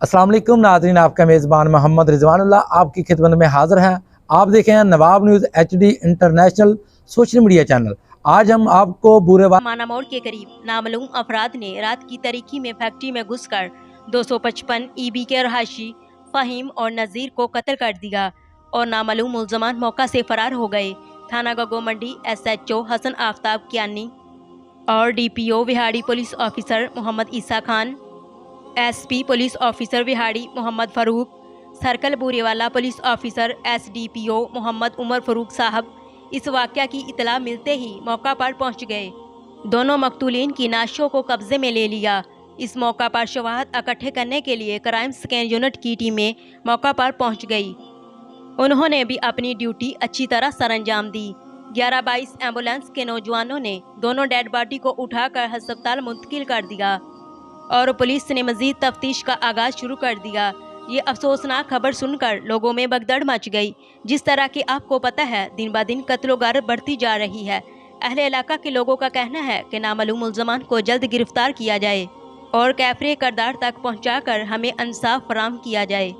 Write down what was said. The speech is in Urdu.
السلام علیکم ناظرین، آپ کا میزبان محمد رضوان اللہ آپ کی خدمت میں حاضر ہیں۔ آپ دیکھیں ہیں Nawab news HD international social media channel. آج ہم آپ کو مانا موڑ کے قریب نامعلوم افراد نے رات کی تاریکی میں فیکٹری میں گھس کر 255 EB کے رہائشی فہیم اور نذیر کو قتل کر دیا اور نامعلوم ملزمان موقع سے فرار ہو گئے۔ تھانہ گگو منڈی SHO حسن آفتاب کیانی اور DPO Vehari police officer Muhammad Isa Khan, SP police officer Vehari Muhammad Farooq, circle Burewala police officer SDPO Muhammad Umar Farooq Sahib اس واقعہ کی اطلاع ملتے ہی موقع پر پہنچ گئے۔ دونوں مقتولین کی نعشوں کو قبضے میں لے لیا۔ اس موقع پر شواہد اکٹھے کرنے کے لیے کرائم سکین یونٹ کی ٹیمیں موقع پر پہنچ گئی۔ انہوں نے بھی اپنی ڈیوٹی اچھی طرح سر انجام دی۔ 1122 ایمبولینس کے نوجوانوں نے دونوں ڈیڈ باڈی کو اٹھا کر ہسپتال منتقل کر دیا اور پولیس نے مزید تفتیش کا آغاز شروع کر دیا۔ یہ افسوسناک خبر سن کر لوگوں میں بھگدڑ مچ گئی۔ جس طرح کہ آپ کو پتہ ہے دن بہ دن قتل و غارت بڑھتی جا رہی ہے۔ اہل علاقہ کے لوگوں کا کہنا ہے کہ نامعلوم ملزمان کو جلد گرفتار کیا جائے اور کیفر کردار تک پہنچا کر ہمیں انصاف فراہم کیا جائے۔